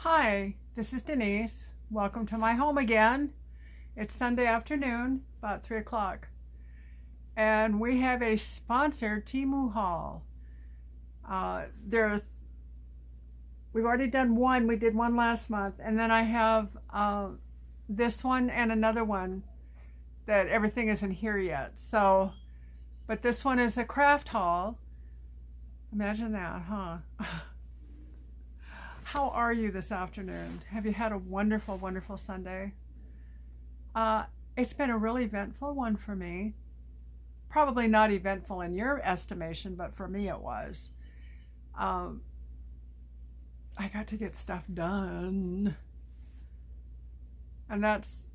Hi, this is Denise. Welcome to my home again. It's Sunday afternoon, about 3 o'clock. And we have a sponsored Temu haul. We've already done one. We did one last month. And then I have this one and another one that everything isn't here yet. But this one is a craft haul. Imagine that, huh? How are you this afternoon? Have you had a wonderful, wonderful Sunday? It's been a really eventful one for me. Probably not eventful in your estimation, but for me it was. I got to get stuff done. And that's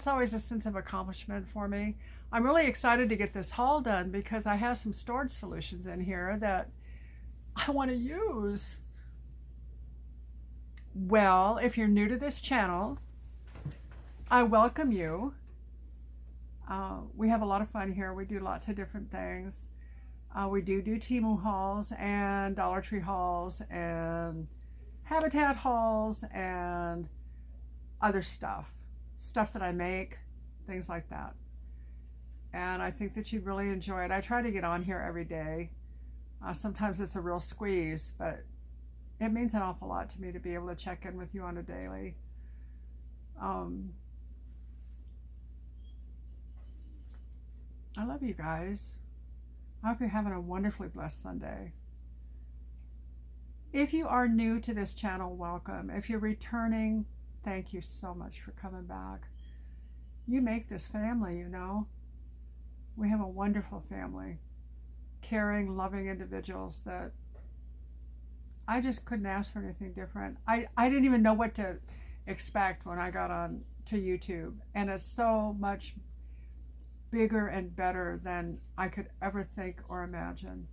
always a sense of accomplishment for me. I'm really excited to get this haul done because I have some storage solutions in here that I want to use. Well, if you're new to this channel, I welcome you. We have a lot of fun here. We do lots of different things. We do Temu hauls and Dollar Tree hauls and Habitat hauls and other stuff that I make, things like that. And I think that you'd really enjoy it. I try to get on here every day. Sometimes it's a real squeeze, but it means an awful lot to me to be able to check in with you on a daily. I love you guys. I hope you're having a wonderfully blessed Sunday. If you are new to this channel, welcome. If you're returning, thank you so much for coming back. You make this family, you know. We have a wonderful family. Caring, loving individuals that I just couldn't ask for anything different. I didn't even know what to expect when I got on to YouTube. And it's so much bigger and better than I could ever think or imagine.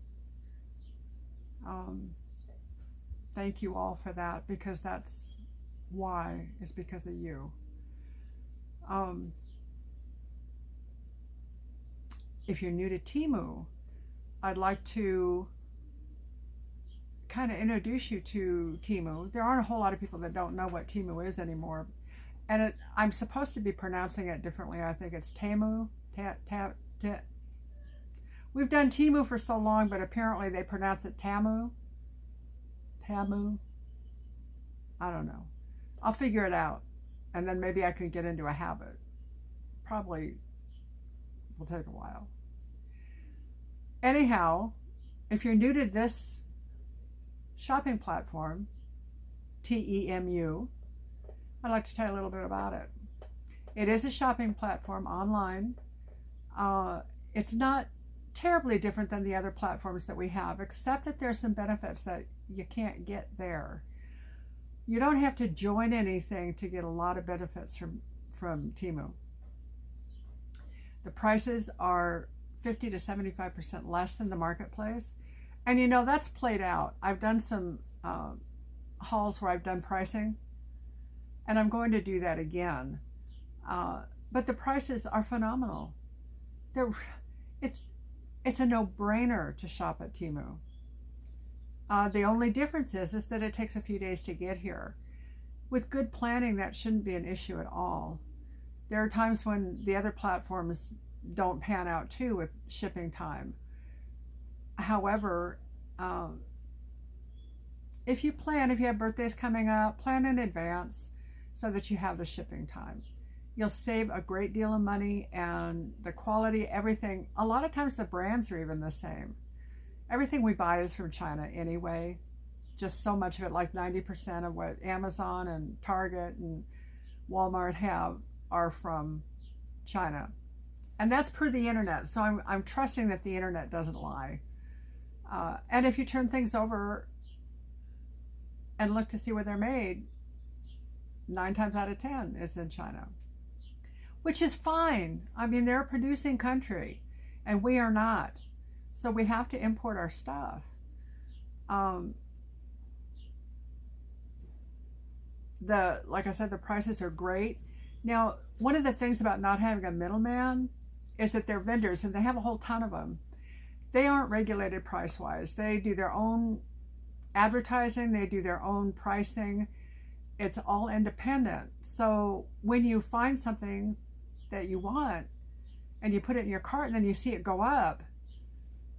Thank you all for that, because that's why, is because of you. If you're new to Temu, I'd like to kind of introduce you to Temu. There aren't a whole lot of people that don't know what Temu is anymore. And I'm supposed to be pronouncing it differently. I think it's Temu. We've done Temu for so long, but apparently they pronounce it Tamu. Tamu. I don't know. I'll figure it out. And then maybe I can get into a habit. Probably will take a while. Anyhow, if you're new to this shopping platform, Temu, I'd like to tell you a little bit about it. It is a shopping platform online. It's not terribly different than the other platforms that we have, except that there's some benefits that you can't get there. You don't have to join anything to get a lot of benefits from Temu. The prices are 50 to 75% less than the marketplace. And you know, that's played out. I've done some hauls where I've done pricing, and I'm going to do that again. But the prices are phenomenal. It's a no-brainer to shop at Temu. The only difference is that it takes a few days to get here. With good planning, that shouldn't be an issue at all. There are times when the other platforms don't pan out too with shipping time. However, if you have birthdays coming up, plan in advance so that you have the shipping time. You'll save a great deal of money, and the quality, everything. A lot of times the brands are even the same. Everything we buy is from China anyway. Just so much of it, like 90% of what Amazon and Target and Walmart have are from China. And that's per the internet. So I'm trusting that the internet doesn't lie. And if you turn things over and look to see where they're made, 9 times out of 10 it's in China, which is fine. I mean, they're a producing country and we are not. So we have to import our stuff. Like I said, the prices are great. Now, one of the things about not having a middleman is that they're vendors, and they have a whole ton of them. They aren't regulated price-wise. They do their own advertising, they do their own pricing. it's all independent. So when you find something that you want and you put it in your cart and then you see it go up,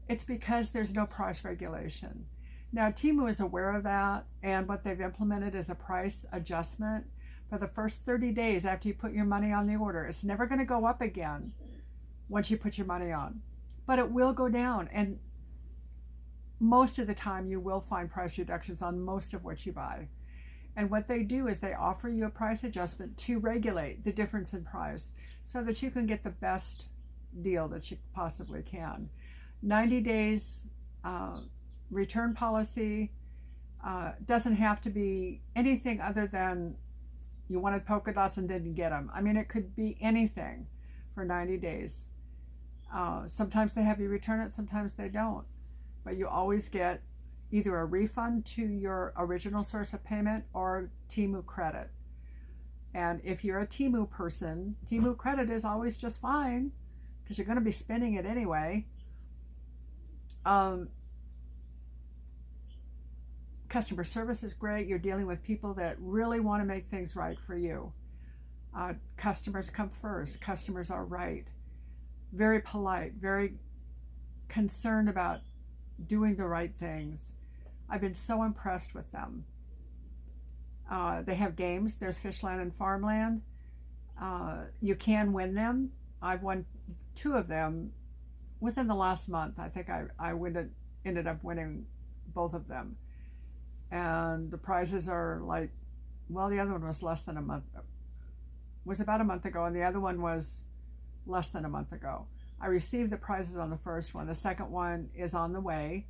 it's because there's no price regulation. Now, Temu is aware of that, and what they've implemented is a price adjustment for the first 30 days after you put your money on the order. It's never going to go up again once you put your money on, but it will go down. And most of the time you will find price reductions on most of what you buy. And what they do is they offer you a price adjustment to regulate the difference in price so that you can get the best deal that you possibly can. 90 days return policy, doesn't have to be anything other than you wanted polka dots and didn't get them. I mean, it could be anything for 90 days. Sometimes they have you return it, sometimes they don't. But you always get either a refund to your original source of payment or Temu credit. And if you're a Temu person, Temu credit is always just fine because you're going to be spending it anyway. Customer service is great. You're dealing with people that really want to make things right for you. Customers come first. Customers are right. Very polite, very concerned about doing the right things. I've been so impressed with them. They have games. There's Fishland and Farmland. You can win them. I've won 2 of them within the last month. I think I ended up winning both of them. And the prizes are like, well, the other one was less than a month, was about a month ago, and the other one was less than a month ago. I received the prizes on the first one. The second one is on the way.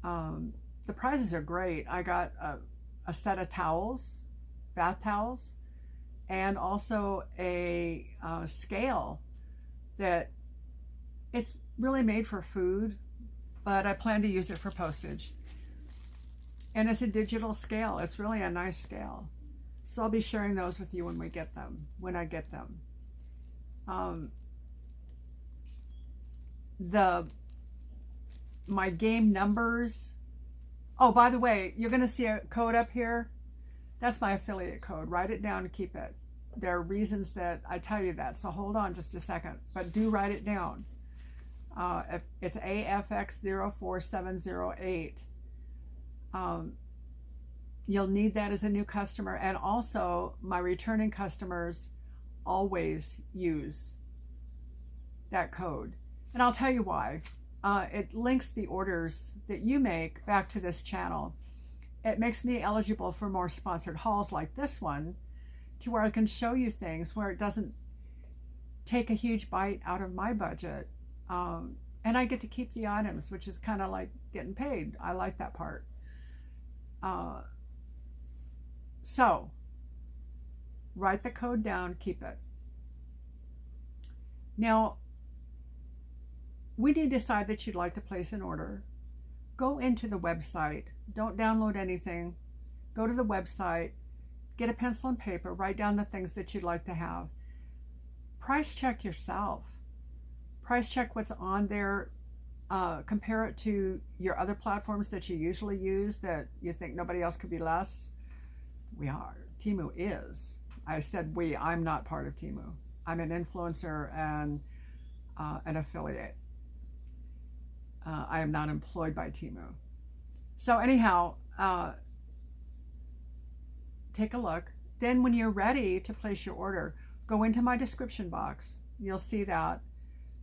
The prizes are great. I got a set of towels, bath towels, and also a scale that it's really made for food, but I plan to use it for postage. And it's a digital scale. It's really a nice scale. So I'll be sharing those with you when I get them. My game numbers. Oh, by the way, you're going to see a code up here. That's my affiliate code. Write it down and keep it. There are reasons that I tell you that, so hold on just a second, but do write it down. It's AFX04708. You'll need that as a new customer, and also my returning customers always use that code. And I'll tell you why. It links the orders that you make back to this channel. It makes me eligible for more sponsored hauls like this one, to where I can show you things where it doesn't take a huge bite out of my budget. And I get to keep the items, which is kind of like getting paid. I like that part. So write the code down, keep it. Now, when you decide that you'd like to place an order, go into the website. Don't download anything. Go to the website, get a pencil and paper, write down the things that you'd like to have. Price check yourself. Price check what's on there. Compare it to your other platforms that you usually use that you think nobody else could be less. We are. Temu is. I said we. I'm not part of Temu. I'm an influencer and an affiliate. I am not employed by Temu. So anyhow, take a look. Then when you're ready to place your order, go into my description box. You'll see that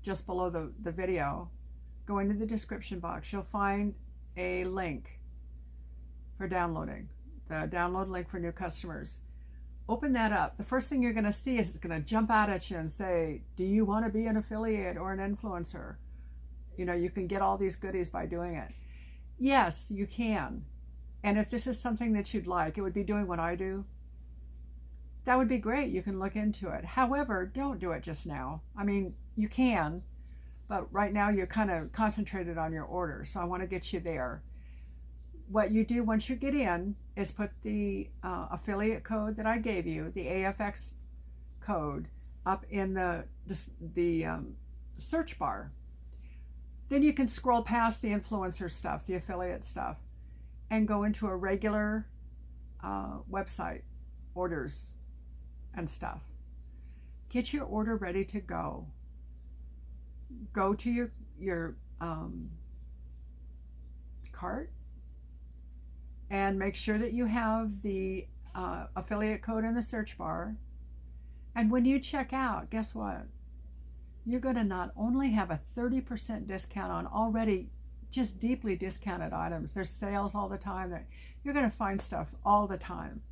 just below the video. Go into the description box. You'll find a link for downloading, the download link for new customers. Open that up. The first thing you're going to see is it's going to jump out at you and say, do you want to be an affiliate or an influencer? You know, you can get all these goodies by doing it. Yes, you can. And if this is something that you'd like, it would be doing what I do. That would be great. You can look into it. However, don't do it just now. I mean, you can, but right now you're kind of concentrated on your order. So I want to get you there. What you do once you get in is put the affiliate code that I gave you, the AFX code, up in the search bar. Then you can scroll past the influencer stuff, the affiliate stuff, and go into a regular website. orders and stuff. Get your order ready to go. Go to your cart and make sure that you have the affiliate code in the search bar. And when you check out, guess what? You're going to not only have a 30% discount on already just deeply discounted items. There's sales all the time. You're going to find stuff all the time.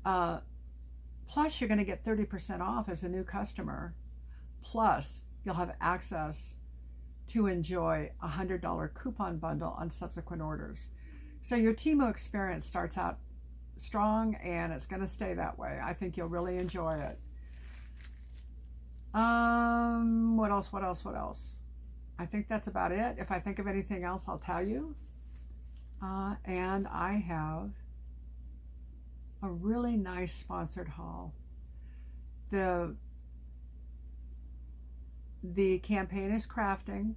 Plus, you're going to get 30% off as a new customer. Plus, you'll have access to enjoy a $100 coupon bundle on subsequent orders. So your Temu experience starts out strong, and it's going to stay that way. I think you'll really enjoy it. What else? I think that's about it. If I think of anything else, I'll tell you. And I have a really nice sponsored haul. The campaign is crafting,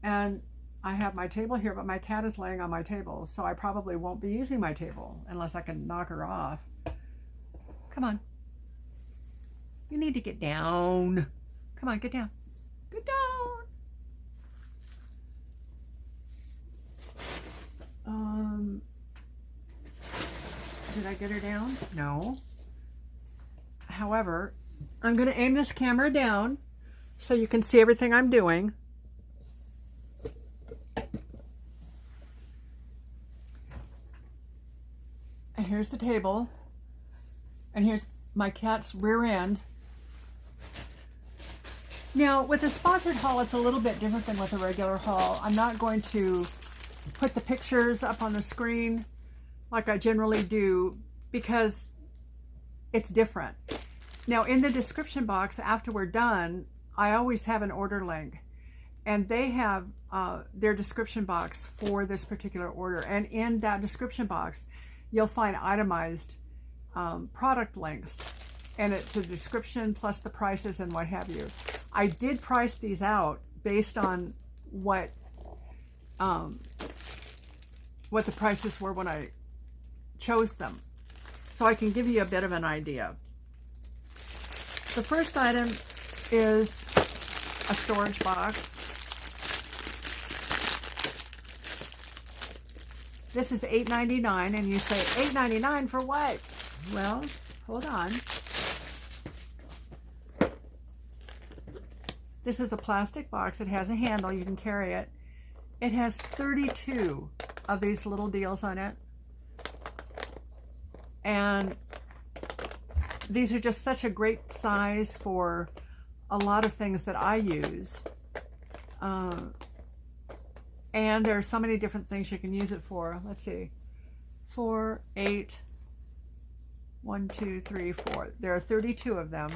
and I have my table here, but my cat is laying on my table, so I probably won't be using my table unless I can knock her off. Come on. You need to get down. Come on, get down. Get down. Did I get her down? No. However, I'm going to aim this camera down so you can see everything I'm doing. And here's the table. And here's my cat's rear end. Now, with a sponsored haul, it's a little bit different than with a regular haul. I'm not going to put the pictures up on the screen like I generally do because it's different. Now, in the description box after we're done, I always have an order link, and they have their description box for this particular order. And in that description box, you'll find itemized product links, and it's a description plus the prices and what have you. I did price these out based on what the prices were when I chose them, so I can give you a bit of an idea. The first item is a storage box. This is $8.99, and you say, $8.99 for what? Well, hold on. This is a plastic box. It has a handle. You can carry it. It has 32 of these little deals on it. And these are just such a great size for a lot of things that I use. And there are so many different things you can use it for. Let's see. 4, 8, 1, 2, 3, 4. There are 32 of them.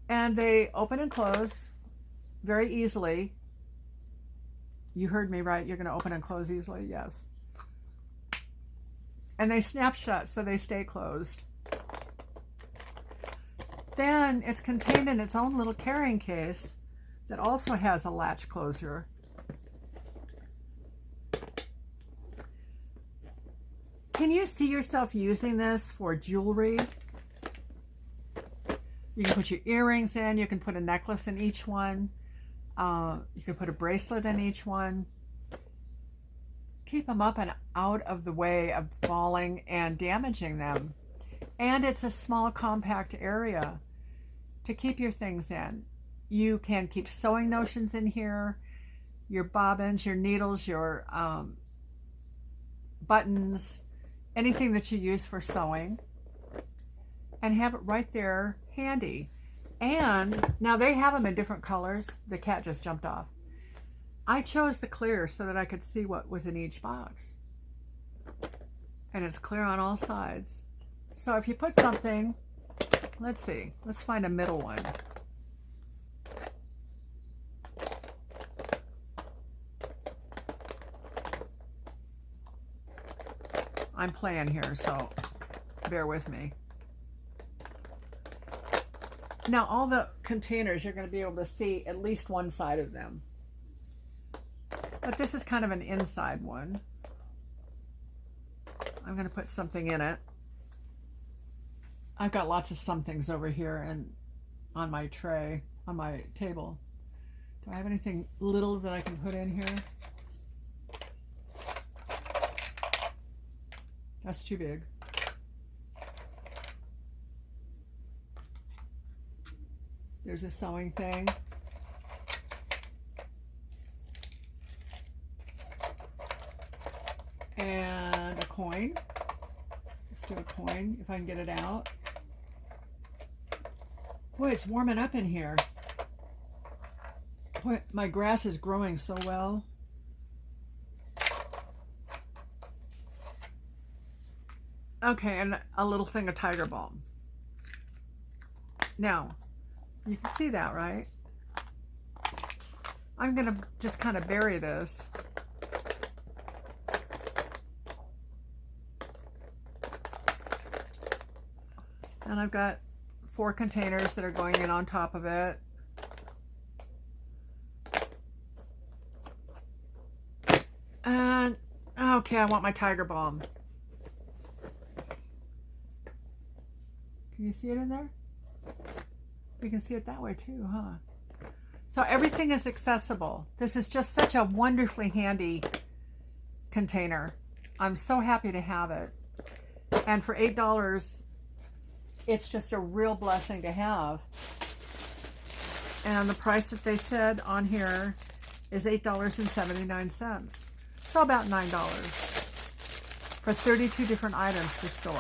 And they open and close very easily. You heard me right. You're going to open and close easily. Yes. And they snap shut, so they stay closed. Then it's contained in its own little carrying case that also has a latch closure. Can you see yourself using this for jewelry? You can put your earrings in. You can put a necklace in each one. You can put a bracelet in each one. Keep them up and out of the way of falling and damaging them. And it's a small, compact area to keep your things in. You can keep sewing notions in here, your bobbins, your needles, your buttons, anything that you use for sewing, and have it right there handy. And now they have them in different colors. The cat just jumped off. I chose the clear so that I could see what was in each box. And it's clear on all sides. So if you put something, let's see, let's find a middle one. I'm playing here, so bear with me. Now, all the containers, you're going to be able to see at least one side of them. But this is kind of an inside one. I'm going to put something in it. I've got lots of somethings over here and on my tray, on my table. Do I have anything little that I can put in here? That's too big. There's a sewing thing. And a coin. Let's do a coin if I can get it out. Boy, it's warming up in here. Boy, my grass is growing so well. Okay, and a little thing of tiger balm. Now, you can see that, right? I'm gonna just kind of bury this. And I've got 4 containers that are going in on top of it. And, okay, I want my tiger balm. Can you see it in there? You can see it that way too, huh? So everything is accessible. This is just such a wonderfully handy container. I'm so happy to have it. And for $8, it's just a real blessing to have. And the price that they said on here is $8.79. So about $9 for 32 different items to store.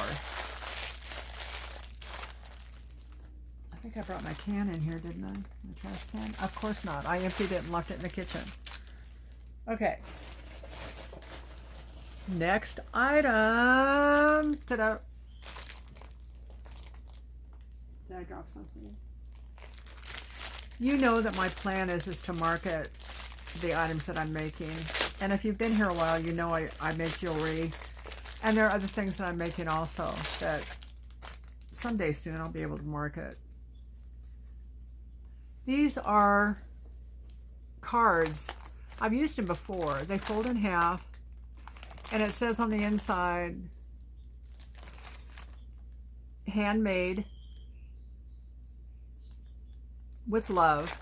I think I brought my can in here, didn't I? My trash can? Of course not. I emptied it and left it in the kitchen. Okay. Next item. Ta-da. Did I drop something? You know that my plan is to market the items that I'm making. And if you've been here a while, you know I make jewelry. And there are other things that I'm making also that someday soon I'll be able to market. These are cards. I've used them before. They fold in half. And it says on the inside, handmade with love.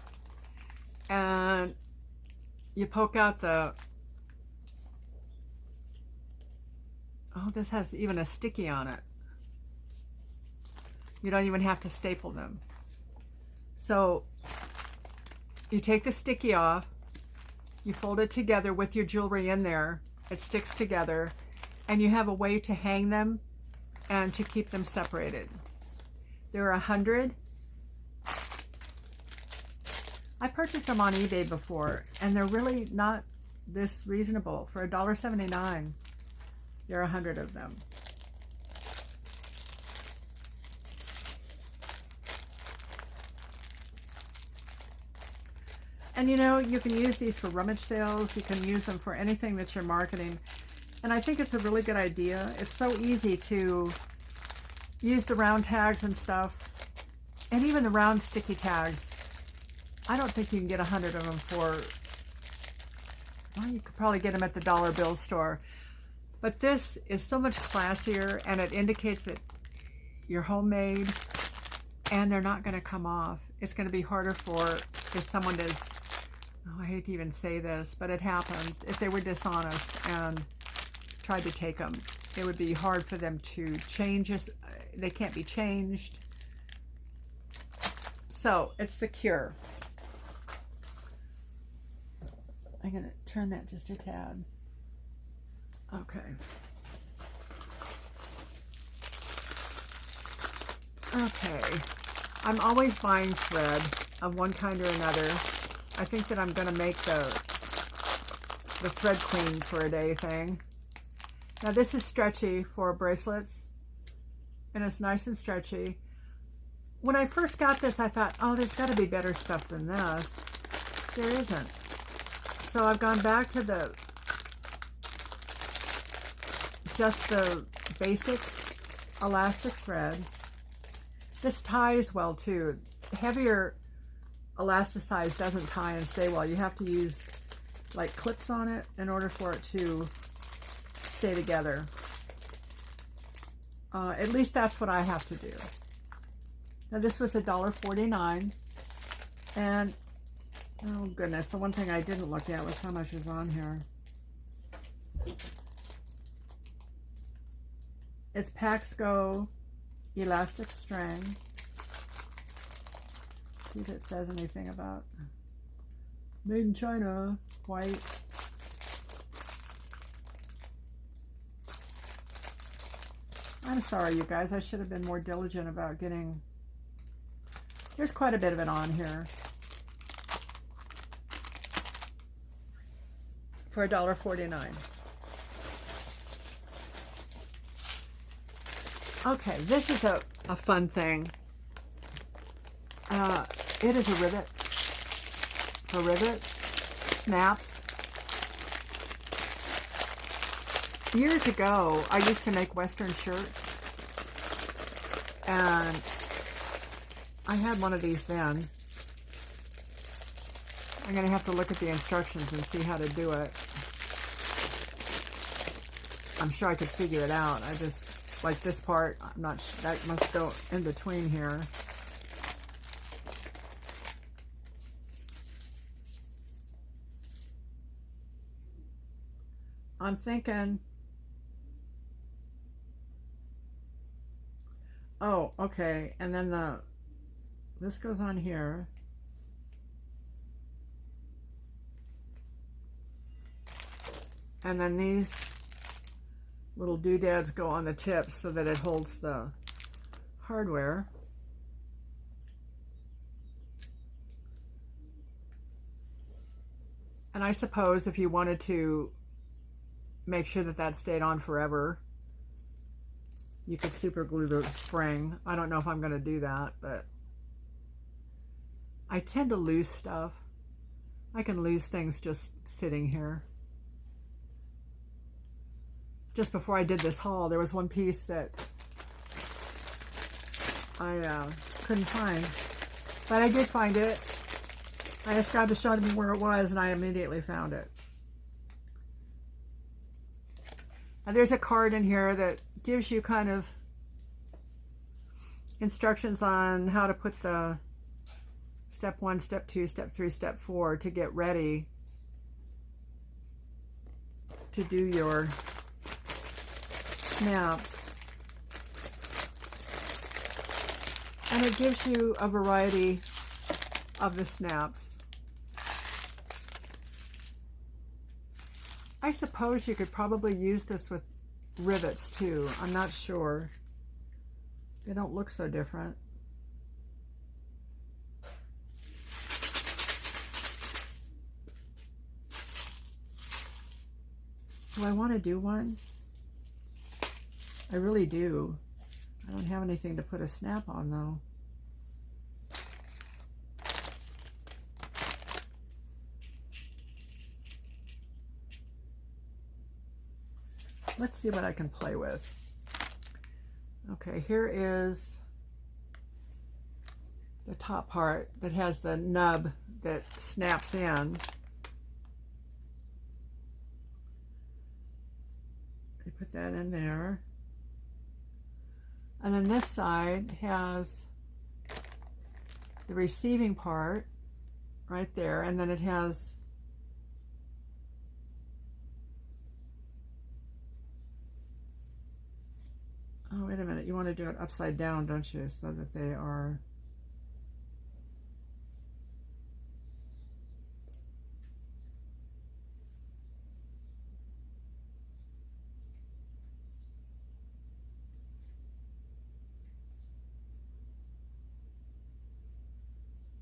And you poke out the, oh, this has even a sticky on it. You don't even have to staple them. So you take the sticky off, you fold it together with your jewelry in there, it sticks together, and you have a way to hang them and to keep them separated. There are 100. I purchased them on eBay before, and they're really not this reasonable. For $1.79, there are 100 of them. And you know, you can use these for rummage sales. You can use them for anything that you're marketing. And I think it's a really good idea. It's so easy to use the round tags and stuff. And even the round sticky tags. I don't think you can get 100 of them for, well, you could probably get them at the dollar bill store. But this is so much classier, and it indicates that you're homemade, and they're not going to come off. It's going to be harder for if someone is, oh, I hate to even say this, but it happens. If they were dishonest and tried to take them, it would be hard for them to change. They can't be changed. So it's secure. I'm going to turn that just a tad. Okay. Okay. I'm always buying thread of one kind or another. I think that I'm going to make the thread queen for a day thing. Now this is stretchy for bracelets, and it's nice and stretchy. When I first got this, I thought, oh, there's got to be better stuff than this. There isn't. So I've gone back to just the basic elastic thread. This ties well too. Heavier elasticized doesn't tie and stay well. You have to use like clips on it in order for it to stay together. At least that's what I have to do. Now this was $1.49, and oh goodness, the one thing I didn't look at was how much is on here. It's Paxco elastic string. See if it says anything about made in China, white. I'm sorry, you guys. I should have been more diligent about getting... There's quite a bit of it on here. For $1.49. Okay, this is a fun thing. It is a rivet. For rivets, snaps. Years ago, I used to make Western shirts, and I had one of these then. I'm going to have to look at the instructions and see how to do it. I'm sure I could figure it out. I just, like this part, I'm not sure, that must go in between here. I'm thinking, oh, okay, and then this goes on here. And then these little doodads go on the tips so that it holds the hardware. And I suppose if you wanted to make sure that that stayed on forever, you could super glue the spring. I don't know if I'm going to do that, but I tend to lose stuff. I can lose things just sitting here. Just before I did this haul, there was one piece that I couldn't find, but I did find it. I asked God to show me where it was, and I immediately found it. And there's a card in here that gives you kind of instructions on how to put the step 1, step 2, step 3, step 4 to get ready to do your snaps. And it gives you a variety of the snaps. I suppose you could probably use this with rivets too. I'm not sure. They don't look so different. Do I want to do one? I really do. I don't have anything to put a snap on though. Let's see what I can play with. Okay, here is the top part that has the nub that snaps in. I put that in there. And then this side has the receiving part right there, and then it has oh, wait a minute, you want to do it upside down, don't you? So that they are...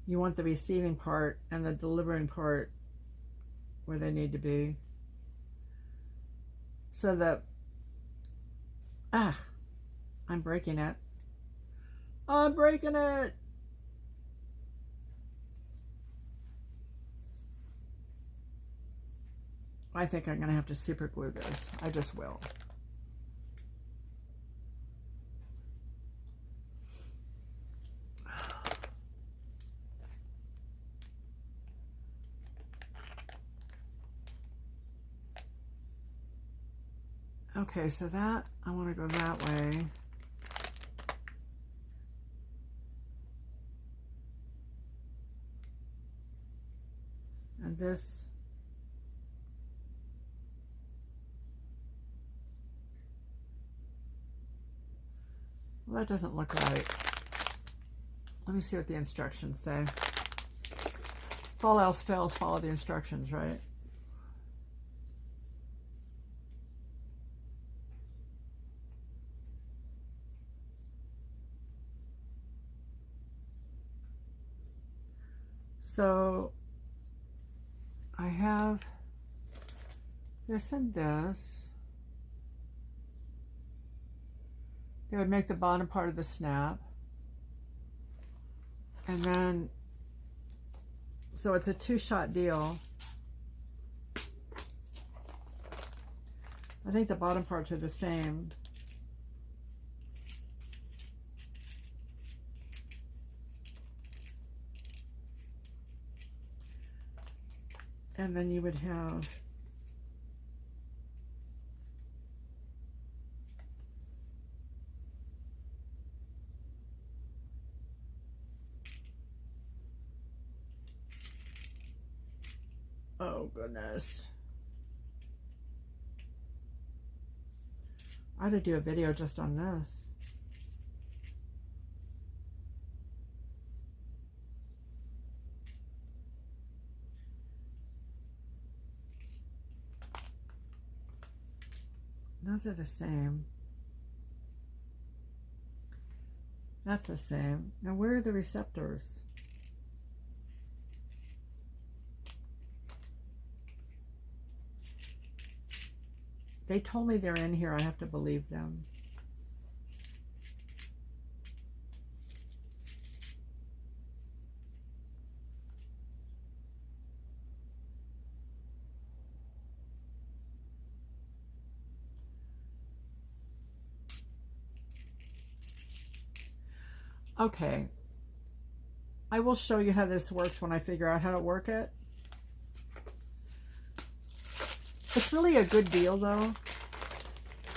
You want the receiving part and the delivering part where they need to be. So that... I'm breaking it. I'm breaking it! I think I'm going to have to super glue this. I just will. Okay, so that, I want to go that way. And this, well, that doesn't look right. Let me see what the instructions say. If all else fails, follow the instructions, right? So I have this and this. They would make the bottom part of the snap. And then, so it's a two-shot deal. I think the bottom parts are the same. And then you would have oh goodness. I ought to do a video just on this. Those are the same. That's the same. Now where are the receptors? They told me they're in here. I have to believe them. Okay, I will show you how this works when I figure out how to work it. It's really a good deal though,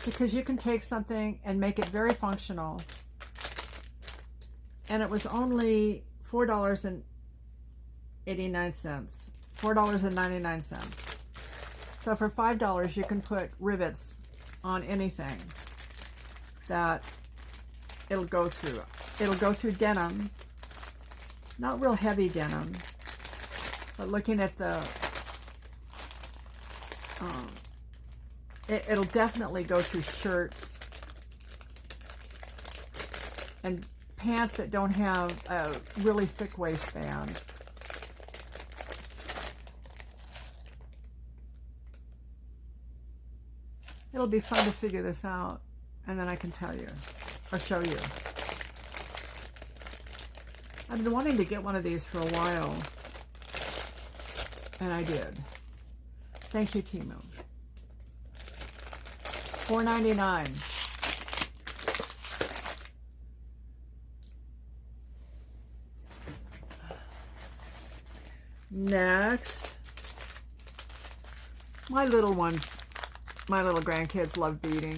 because you can take something and make it very functional. And it was only $4.89, $4.99. So for $5 you can put rivets on anything that it'll go through. It'll go through denim, not real heavy denim, but looking at the, it'll definitely go through shirts and pants that don't have a really thick waistband. It'll be fun to figure this out, and then I can tell you, or show you. I've been wanting to get one of these for a while, and I did. Thank you, Temu. $4.99. Next, my little ones, my little grandkids love beading,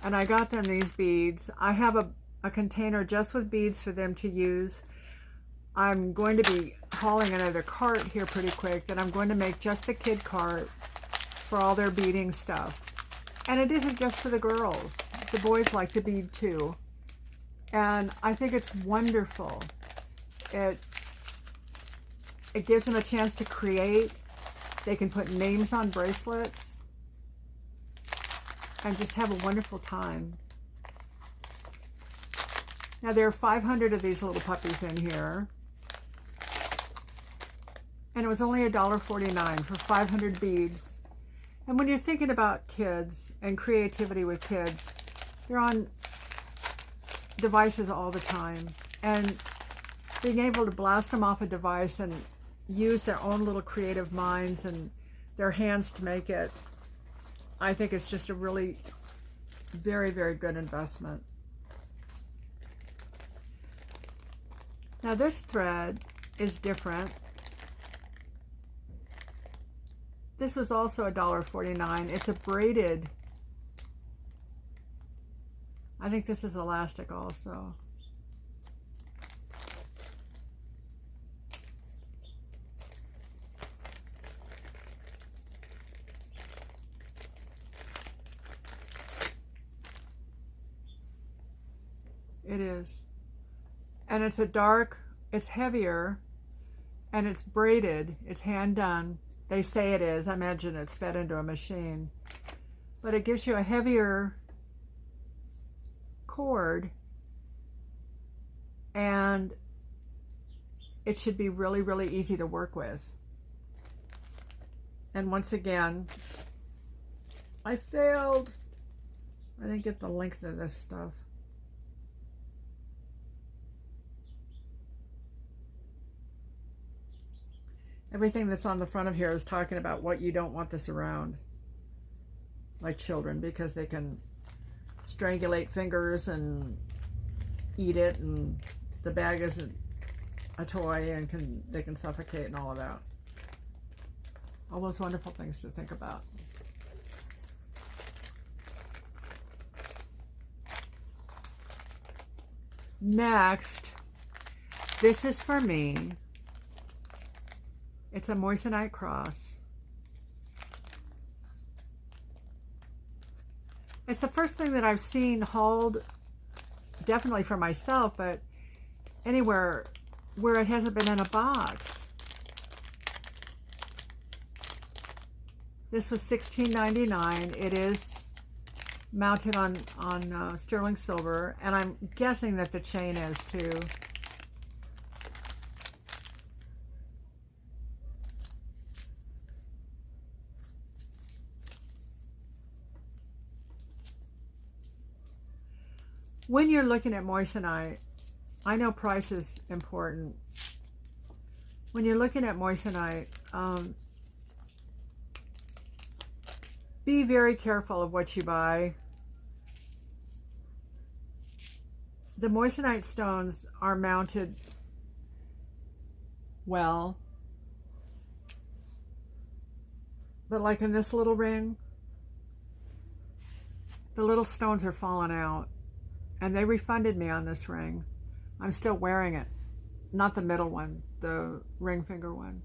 and I got them these beads. I have a container just with beads for them to use. I'm going to be hauling another cart here pretty quick that I'm going to make just the kid cart for all their beading stuff. And it isn't just for the girls. The boys like to bead too. And I think it's wonderful. It gives them a chance to create. They can put names on bracelets and just have a wonderful time. Now there are 500 of these little puppies in here. And it was only $1.49 for 500 beads. And when you're thinking about kids and creativity with kids, they're on devices all the time. And being able to blast them off a device and use their own little creative minds and their hands to make it, I think it's just a really very, very good investment. Now this thread is different. This was also $1.49. It's a braided I think this is elastic also. It is. And it's a dark, it's heavier, and it's braided. It's hand done. They say it is. I imagine it's fed into a machine. But it gives you a heavier cord, and it should be really, really easy to work with. And once again, I failed. I didn't get the length of this stuff. Everything that's on the front of here is talking about what you don't want this around. Like children, because they can strangulate fingers and eat it, and the bag isn't a toy, and they can suffocate and all of that. All those wonderful things to think about. Next, this is for me. It's a Moissanite cross. It's the first thing that I've seen hauled, definitely for myself, but anywhere where it hasn't been in a box. This was $16.99. It is mounted on sterling silver, and I'm guessing that the chain is too. When you're looking at Moissanite, I know price is important. When you're looking at Moissanite, be very careful of what you buy. The Moissanite stones are mounted well, but like in this little ring, the little stones are falling out. And they refunded me on this ring. I'm still wearing it. Not the middle one, the ring finger one.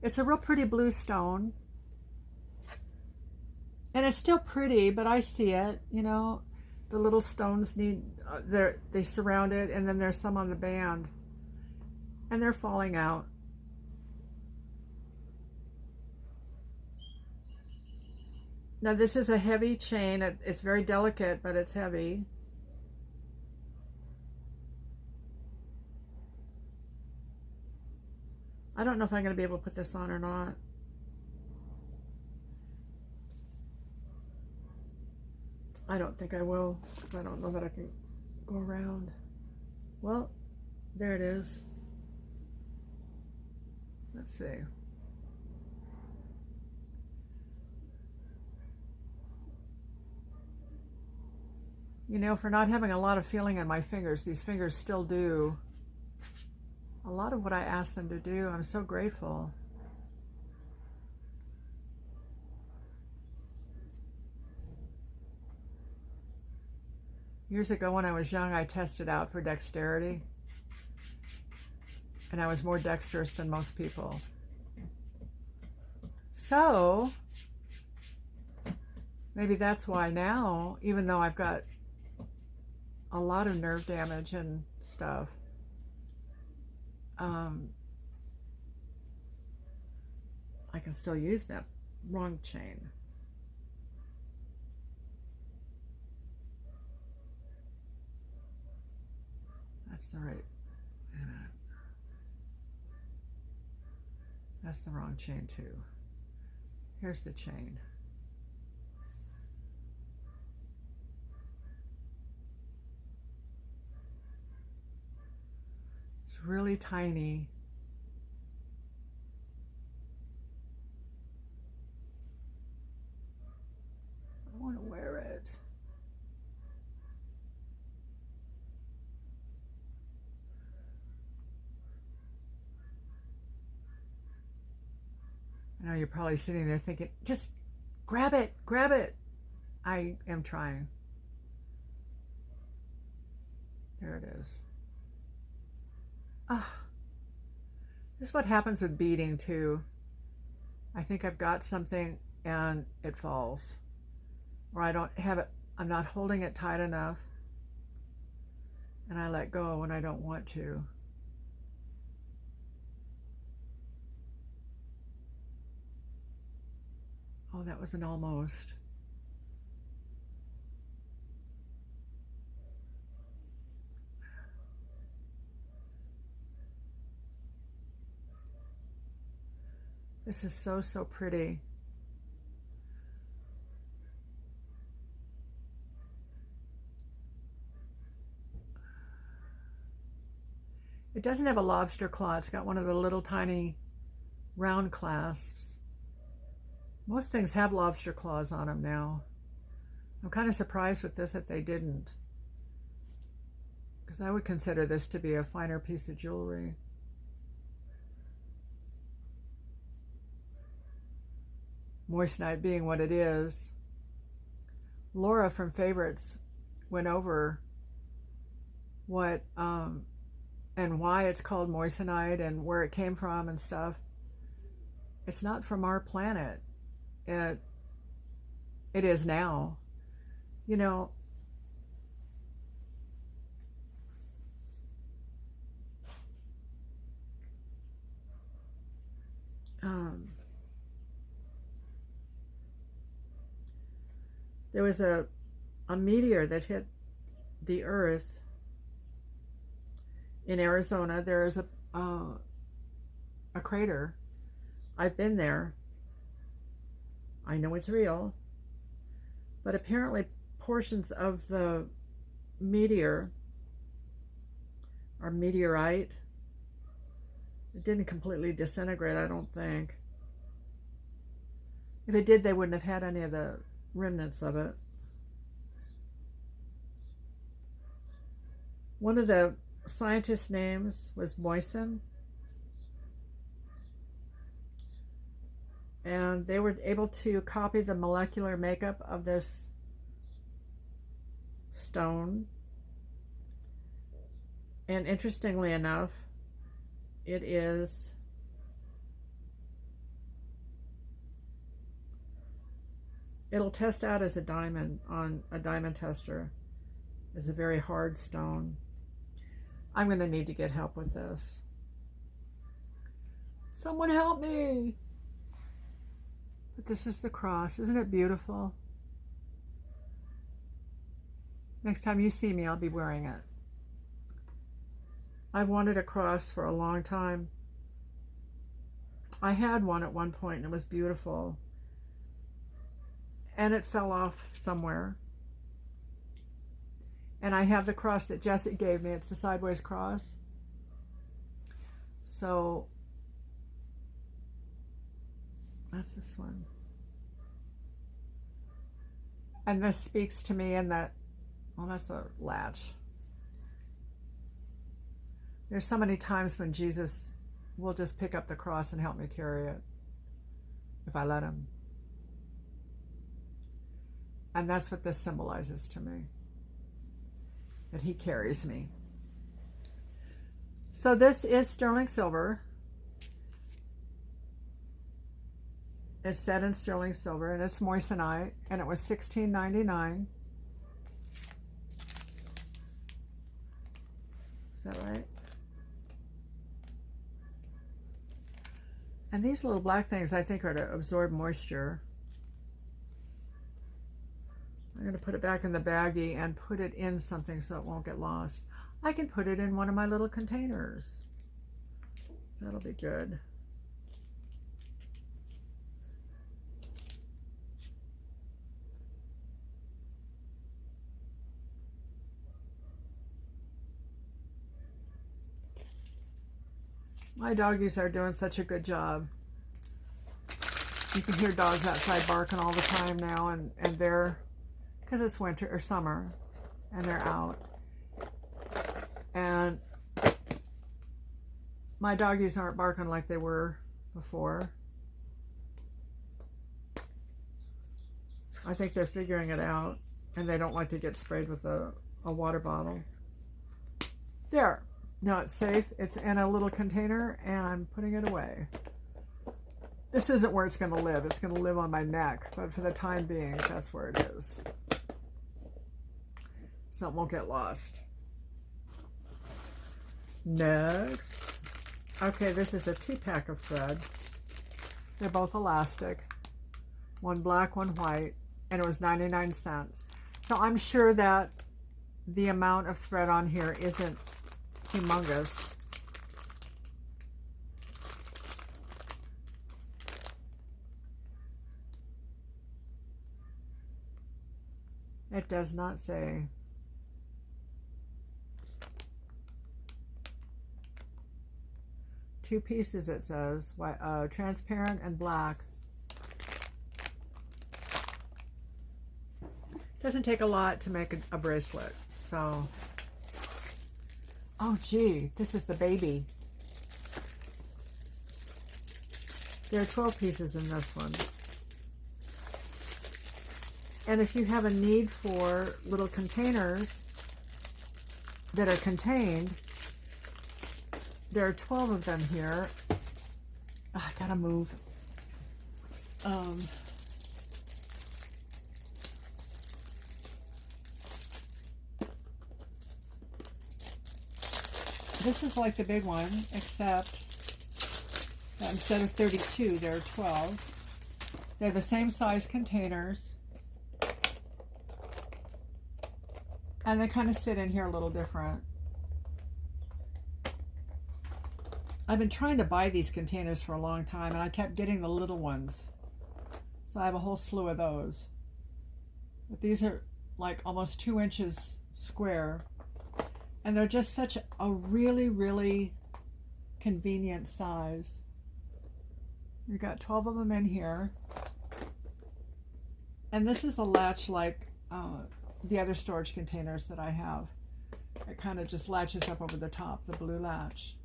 It's a real pretty blue stone. And it's still pretty, but I see it, you know. The little stones need, they surround it, and then there's some on the band. And they're falling out. Now this is a heavy chain. It's very delicate, but it's heavy. I don't know if I'm going to be able to put this on or not. I don't think I will, because I don't know that I can go around. Well, there it is. Let's see. You know, for not having a lot of feeling in my fingers, these fingers still do a lot of what I asked them to do. I'm so grateful. Years ago when I was young, I tested out for dexterity. And I was more dexterous than most people. So, maybe that's why now, even though I've got a lot of nerve damage and stuff, I can still use that wrong chain. That's the right, wait a minute. That's the wrong chain too. Here's the chain. It's really tiny. I want to wear it. I know you're probably sitting there thinking, just grab it, grab it. I am trying. There it is. Ah, this is what happens with beading too. I think I've got something and it falls, or I don't have it, I'm not holding it tight enough, and I let go when I don't want to. Oh, that was an almost. This is so, so pretty. It doesn't have a lobster claw. It's got one of the little tiny round clasps. Most things have lobster claws on them now. I'm kind of surprised with this that they didn't, because I would consider this to be a finer piece of jewelry. Moissanite being what it is. Laura from Favorites went over what and why it's called Moissanite and where it came from and stuff. It's not from our planet. It is now. You know, there was a meteor that hit the Earth in Arizona. There is a crater. I've been there. I know it's real. But apparently portions of the meteor or meteorite, it didn't completely disintegrate, I don't think. If it did, they wouldn't have had any of the remnants of it. One of the scientists' names was Moissan, and they were able to copy the molecular makeup of this stone. And interestingly enough, it'll test out as a diamond on a diamond tester. It's a very hard stone. I'm going to need to get help with this. Someone help me! But this is the cross. Isn't it beautiful? Next time you see me, I'll be wearing it. I've wanted a cross for a long time. I had one at one point and it was beautiful. And it fell off somewhere. And I have the cross that Jessie gave me. It's the sideways cross. So that's this one. And this speaks to me in that, well, that's the latch. There's so many times when Jesus will just pick up the cross and help me carry it, if I let him. And that's what this symbolizes to me, that he carries me. So this is sterling silver. It's set in sterling silver, and it's moissanite, and it was $16.99. Is that right? And these little black things, I think, are to absorb moisture. I'm going to put it back in the baggie and put it in something so it won't get lost. I can put it in one of my little containers. That'll be good. My doggies are doing such a good job. You can hear dogs outside barking all the time now, and they're, because it's winter or summer, and they're out. And my doggies aren't barking like they were before. I think they're figuring it out, and they don't like to get sprayed with a water bottle. There. Now it's safe. It's in a little container and I'm putting it away. This isn't where it's going to live. It's going to live on my neck, but for the time being, that's where it is. So it won't get lost. Next. Okay, this is a 2-pack of thread. They're both elastic. One black, one white, and it was 99 cents. So I'm sure that the amount of thread on here isn't humongous. It does not say. Two pieces, it says, transparent and black. Doesn't take a lot to make a bracelet, so. Oh gee, this is the baby. There are 12 pieces in this one. And if you have a need for little containers that are contained, there are 12 of them here. Oh, I gotta move. This is like the big one, except that instead of 32, there are 12. They're the same size containers. And they kind of sit in here a little different. I've been trying to buy these containers for a long time, and I kept getting the little ones. So I have a whole slew of those. But these are like almost 2 inches square. And they're just such a really, really convenient size. We've got 12 of them in here. And this is a latch like the other storage containers that I have. It kind of just latches up over the top, the blue latch.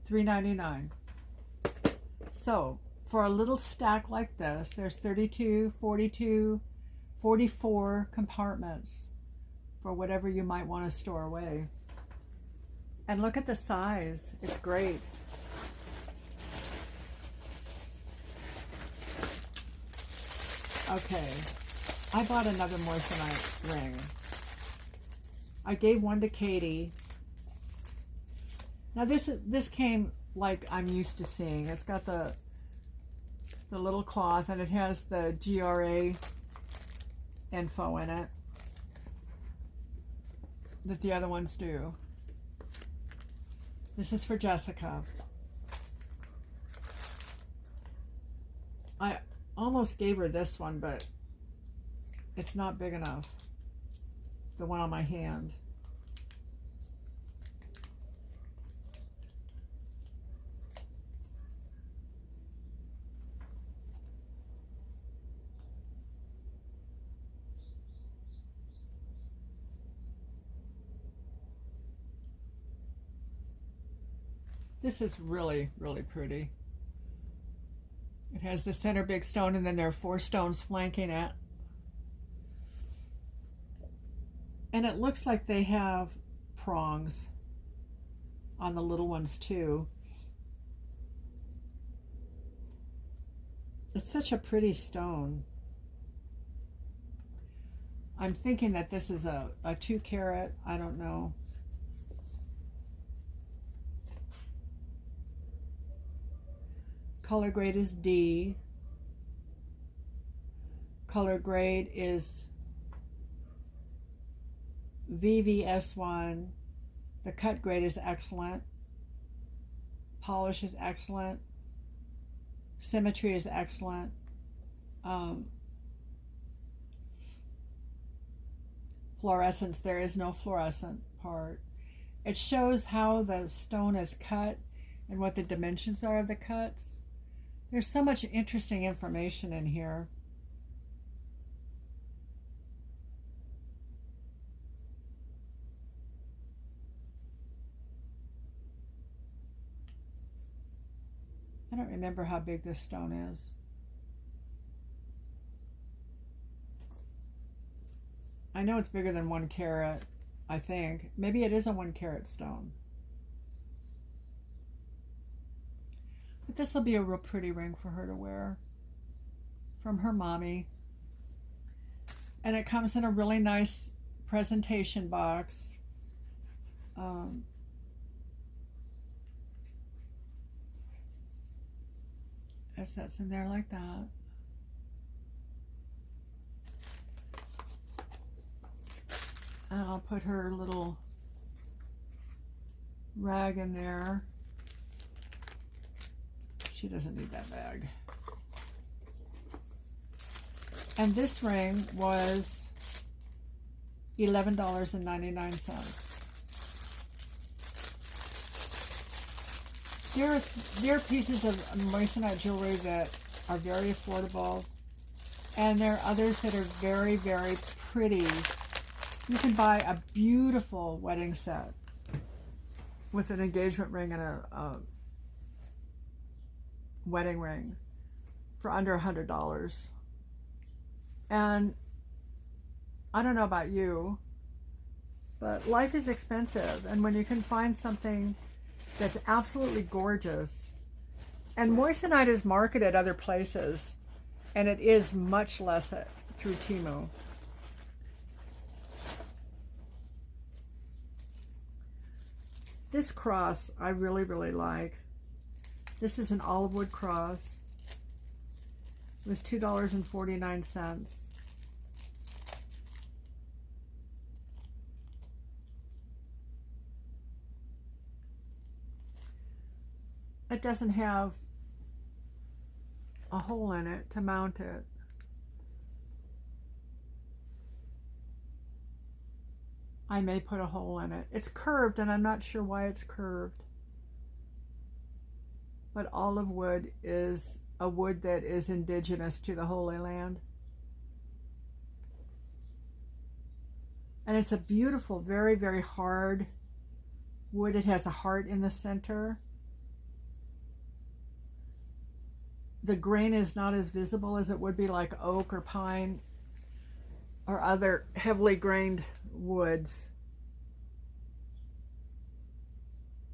$3.99. So for a little stack like this, there's 32, 42, 44 compartments for whatever you might want to store away. And look at the size. It's great. Okay, I bought another Moissanite ring. I gave one to Katie. Now this came like I'm used to seeing. It's got the little cloth, and it has the GRA info in it that the other ones do. This is for Jessica. I almost gave her this one, but it's not big enough. The one on my hand. This is really, really pretty. It has the center big stone, and then there are 4 stones flanking it. And it looks like they have prongs on the little ones too. It's such a pretty stone. I'm thinking that this is a 2 carat, I don't know. Color grade is D. Color grade is VVS1. The cut grade is excellent. Polish is excellent. Symmetry is excellent. Fluorescence, there is no fluorescent part. It shows how the stone is cut and what the dimensions are of the cuts. There's so much interesting information in here. I don't remember how big this stone is. I know it's bigger than 1 carat, I think. Maybe it is a 1 carat stone. But this will be a real pretty ring for her to wear from her mommy. And it comes in a really nice presentation box. It sits in there like that. And I'll put her little rag in there. She doesn't need that bag. And this ring was $11.99. There are pieces of Moissanite jewelry that are very affordable, and there are others that are very, very pretty. You can buy a beautiful wedding set with an engagement ring and a wedding ring for under $100. And I don't know about you, but life is expensive, and when you can find something that's absolutely gorgeous, and Moissanite is marketed other places, and it is much less through Temu. This cross I really, really like. This is an Olivewood cross. It was $2.49. It doesn't have a hole in it to mount it. I may put a hole in it. It's curved, and I'm not sure why it's curved. But Olivewood is a wood that is indigenous to the Holy Land. And it's a beautiful, very, very hard wood. It has a heart in the center. The grain is not as visible as it would be like oak or pine or other heavily grained woods.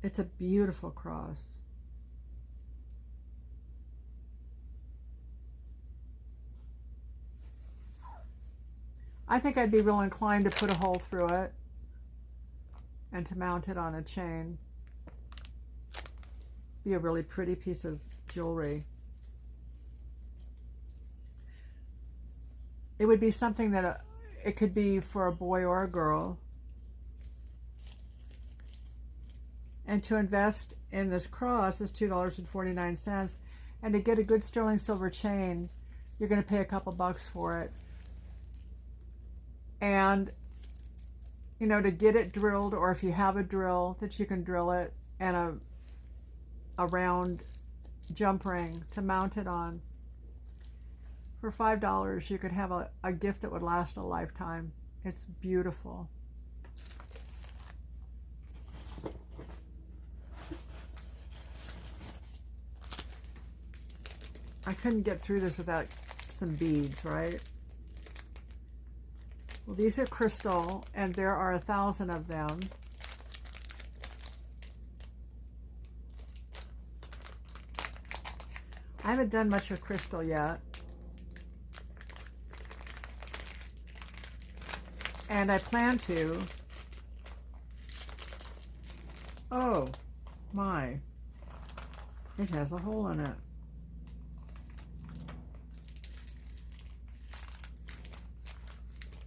It's a beautiful cross. I think I'd be real inclined to put a hole through it and to mount it on a chain. Be a really pretty piece of jewelry. It would be something that it could be for a boy or a girl. And to invest in this cross is $2.49. And to get a good sterling silver chain, you're going to pay a couple bucks for it. And, you know, to get it drilled, or if you have a drill that you can drill it, and a round jump ring to mount it on. For $5, you could have a gift that would last a lifetime. It's beautiful. I couldn't get through this without some beads, right? Well, these are crystal, and there are 1,000 of them. I haven't done much with crystal yet. And I plan to. Oh my, it has a hole in it.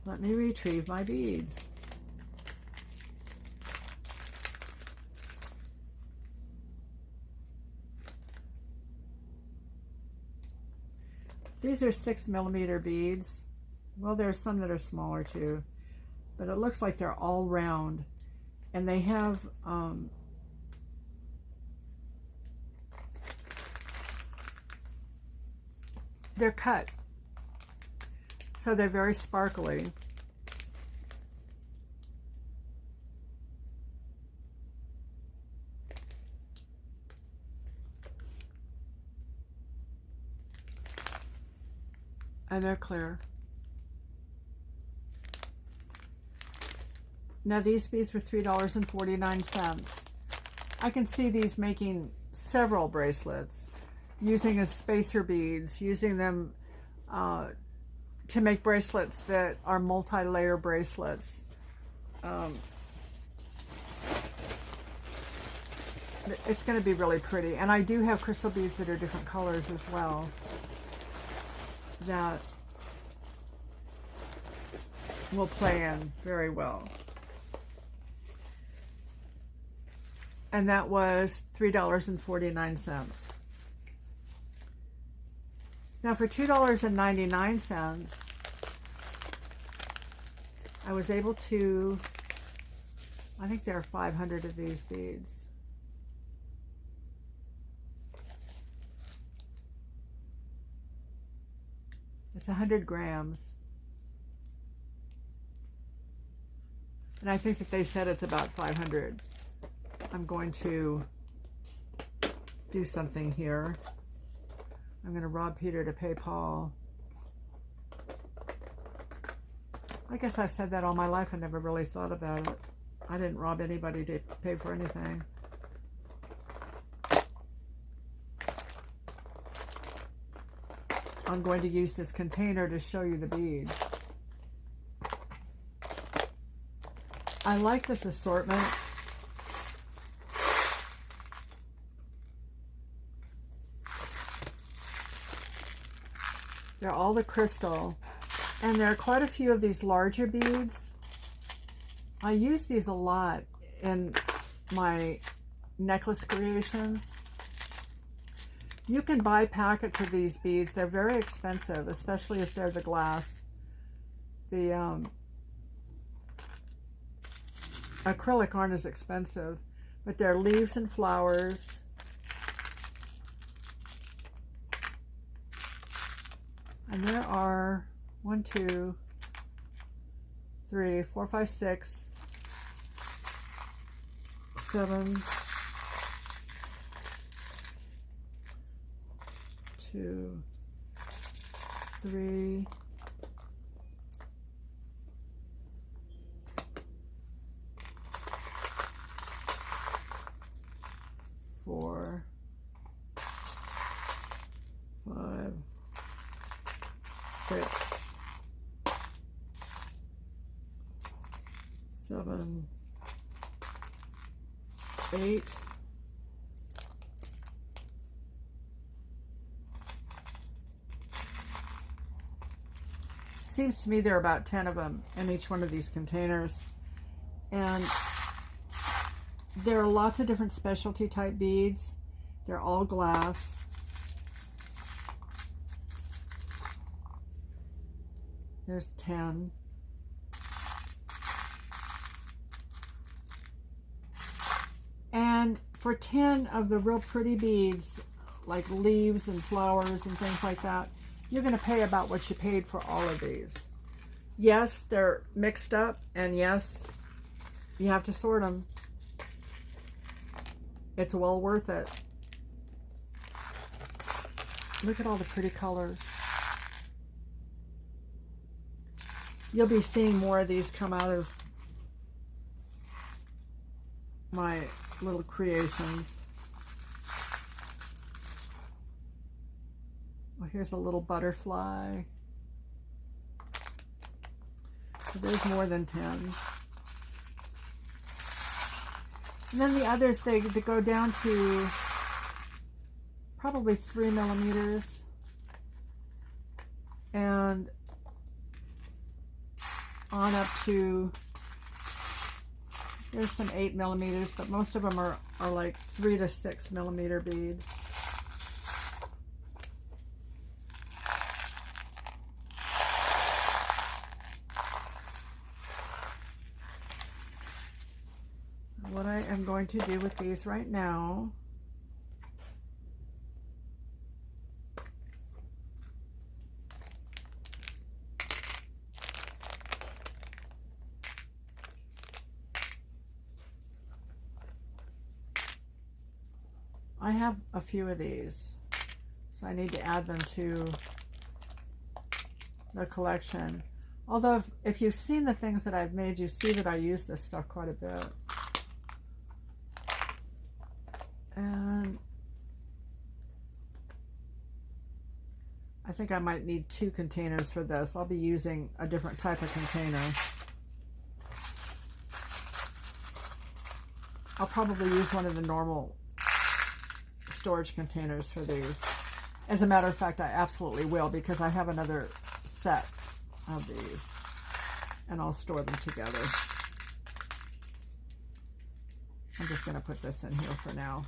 Let me retrieve my beads. These are 6mm beads. Well, there are some that are smaller too, but it looks like they're all round, and they have they're cut, so they're very sparkly. And they're clear. Now these beads were $3.49. I can see these making several bracelets, using as spacer beads, using them to make bracelets that are multi-layer bracelets. It's going to be really pretty. And I do have crystal beads that are different colors as well, that will play in very well. And that was $3.49. Now for $2.99, I was able to, I think there are 500 of these beads. It's 100 grams. And I think that they said it's about 500. I'm going to do something here. I'm going to rob Peter to pay Paul. I guess I've said that all my life. I never really thought about it. I didn't rob anybody to pay for anything. I'm going to use this container to show you the beads. I like this assortment. They're all the crystal, and there are quite a few of these larger beads. I use these a lot in my necklace creations. You can buy packets of these beads. They're very expensive, especially if they're the glass. The acrylic aren't as expensive, but they're leaves and flowers. And there are 1, 2, 3, 4, 5, 6, 7, 2, 3, 4, 5, 6, 7, 8, seems to me there are about 10 of them in each one of these containers, and there are lots of different specialty type beads. They're all glass. There's 10. And for 10 of the real pretty beads, like leaves and flowers and things like that, you're going to pay about what you paid for all of these. Yes, they're mixed up, and yes, you have to sort them. It's well worth it. Look at all the pretty colors. You'll be seeing more of these come out of my little creations. Well, here's a little butterfly. So there's more than 10. And then the others, they go down to probably 3 millimeters. And on up to, there's some 8 millimeters, but most of them are like 3 to 6 millimeter beads. What I am going to do with these right now, I have a few of these, so I need to add them to the collection. Although if you've seen the things that I've made, you see that I use this stuff quite a bit. And I think I might need 2 containers for this. I'll be using a different type of container. I'll probably use one of the normal storage containers for these. As a matter of fact, I absolutely will, because I have another set of these and I'll store them together. I'm just going to put this in here for now.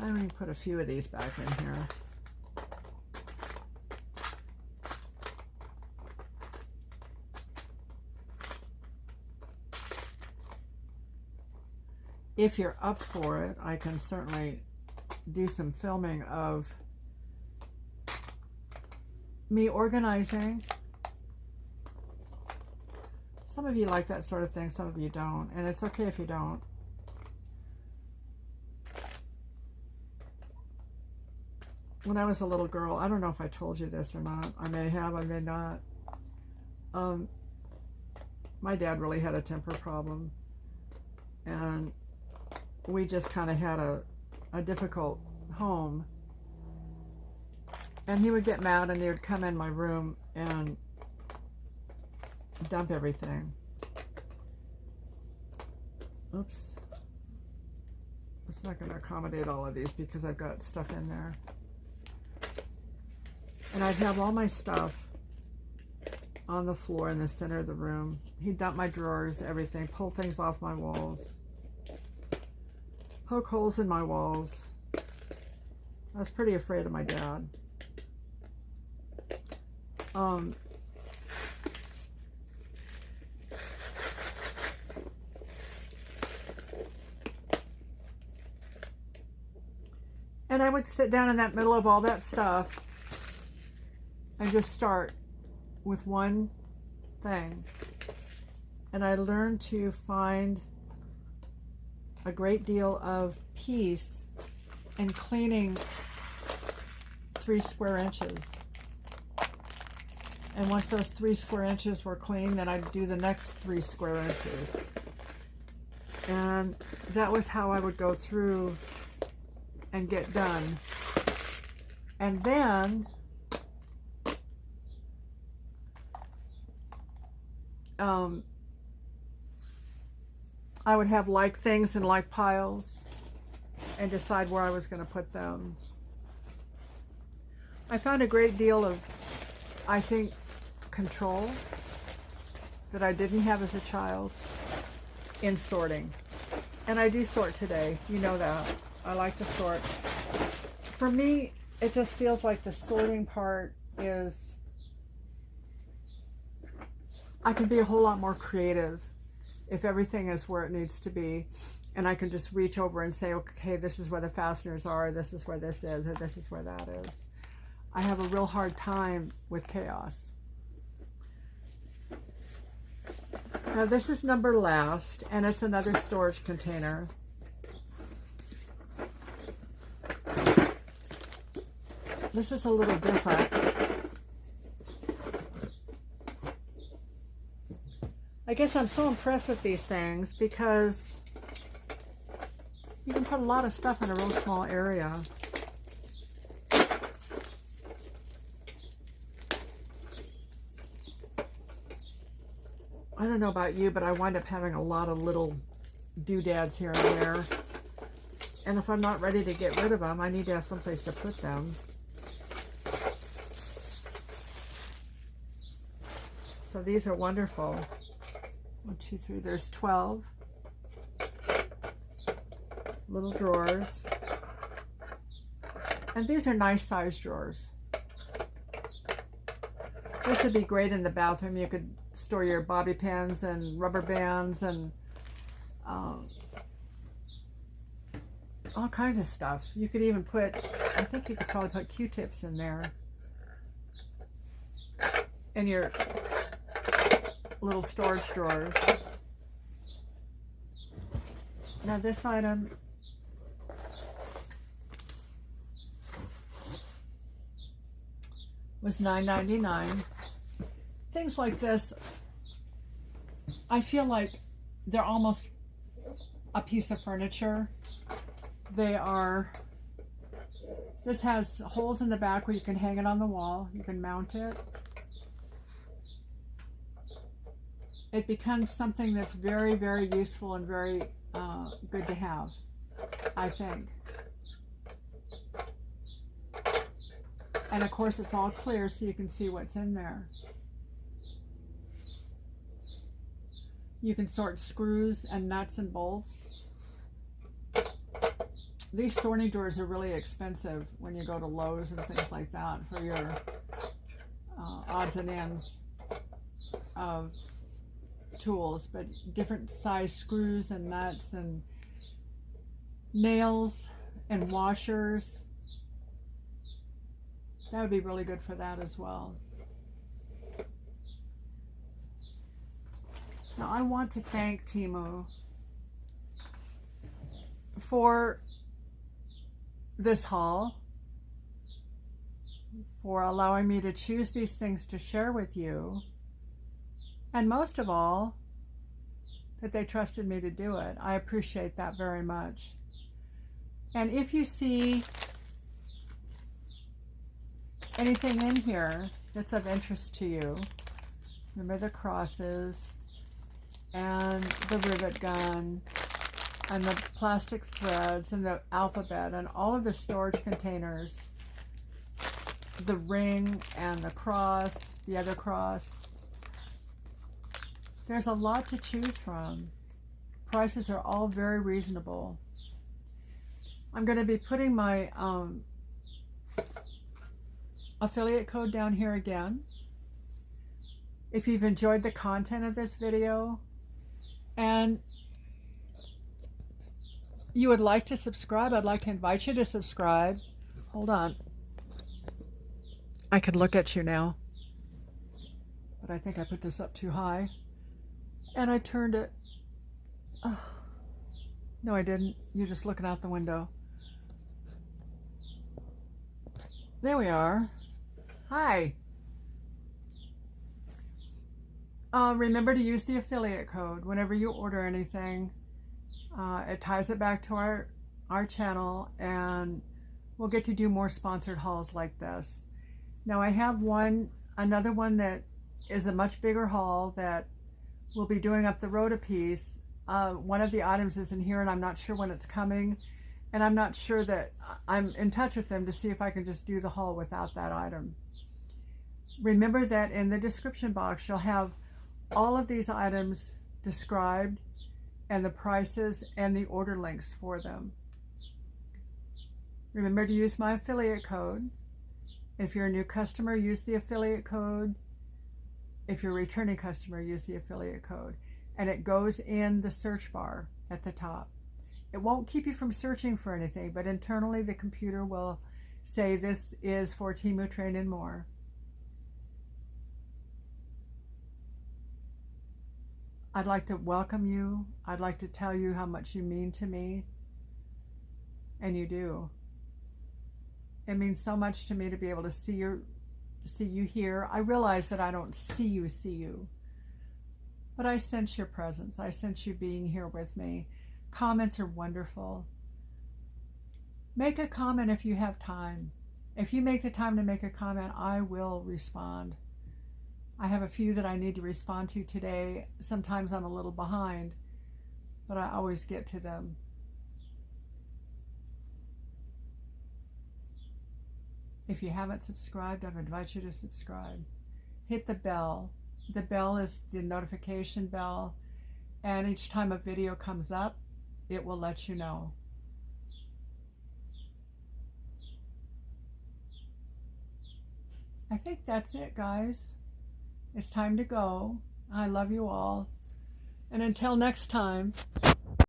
I'm going to put a few of these back in here. If you're up for it, I can certainly do some filming of me organizing. Some of you like that sort of thing, some of you don't, and it's okay if you don't. When I was a little girl, I don't know if I told you this or not. I may have, I may not. My dad really had a temper problem, and we just kind of had a difficult home. And he would get mad and he would come in my room and dump everything. Oops. It's not going to accommodate all of these because I've got stuff in there. And I'd have all my stuff on the floor in the center of the room. He'd dump my drawers, everything, pull things off my walls, poke holes in my walls. I was pretty afraid of my dad. And I would sit down in that middle of all that stuff and just start with one thing. And I learned to find a great deal of peace in cleaning 3 square inches. And once those 3 square inches were clean, then I'd do the next 3 square inches. And that was how I would go through and get done. And then I would have like things in like piles and decide where I was going to put them. I found a great deal of, I think, control that I didn't have as a child in sorting. And I do sort today, you know that. I like to sort. For me, it just feels like the sorting part is, I can be a whole lot more creative if everything is where it needs to be. And I can just reach over and say, okay, this is where the fasteners are, this is where this is, or this is where that is. I have a real hard time with chaos. Now this is number last, and it's another storage container. This is a little different. I guess I'm so impressed with these things because you can put a lot of stuff in a real small area. I don't know about you, but I wind up having a lot of little doodads here and there. And if I'm not ready to get rid of them, I need to have someplace to put them. So these are wonderful. 1, 2, 3, there's 12 little drawers. And these are nice sized drawers. This would be great in the bathroom. You could store your bobby pins and rubber bands and all kinds of stuff. You could even put, I think you could probably put Q-tips in there. In your little storage drawers. Now this item was $9.99. Things like this, I feel like they're almost a piece of furniture. They are, this has holes in the back where you can hang it on the wall. You can mount it. It becomes something that's very, very useful and very good to have, I think. And of course it's all clear so you can see what's in there. You can sort screws and nuts and bolts. These sorting doors are really expensive when you go to Lowe's and things like that for your odds and ends of tools, but different size screws and nuts and nails and washers. That would be really good for that as well. Now I want to thank Temu for this haul, for allowing me to choose these things to share with you, and most of all, that they trusted me to do it. I appreciate that very much. And if you see anything in here that's of interest to you, remember the crosses and the rivet gun and the plastic threads and the alphabet and all of the storage containers, the ring and the cross, the other cross. There's a lot to choose from. Prices are all very reasonable. I'm going to be putting my affiliate code down here again. If you've enjoyed the content of this video and you would like to subscribe, I'd like to invite you to subscribe. Hold on. I could look at you now, but I think I put this up too high. And I turned it. Oh, no, I didn't. You're just looking out the window. There we are. Hi. Remember to use the affiliate code whenever you order anything. It ties it back to our channel, and we'll get to do more sponsored hauls like this. Now I have another one that is a much bigger haul that we'll be doing up the road a piece. One of the items isn't here and I'm not sure when it's coming, and I'm not sure that I'm in touch with them to see if I can just do the haul without that item. Remember that in the description box you'll have all of these items described and the prices and the order links for them. Remember to use my affiliate code. If you're a new customer, use the affiliate code. If you're a returning customer, use the affiliate code. And it goes in the search bar at the top. It won't keep you from searching for anything, but internally the computer will say this is for Temu Train and More. I'd like to welcome you. I'd like to tell you how much you mean to me. And you do. It means so much to me to be able to see you here. I realize that I don't see you, but I sense your presence. I sense you being here with me. Comments are wonderful. Make a comment if you have time. If you make the time to make a comment, I will respond. I have a few that I need to respond to today. Sometimes I'm a little behind, but I always get to them. If you haven't subscribed, I invite you to subscribe. Hit the bell. The bell is the notification bell, and each time a video comes up, it will let you know. I think that's it, guys. It's time to go. I love you all. And until next time,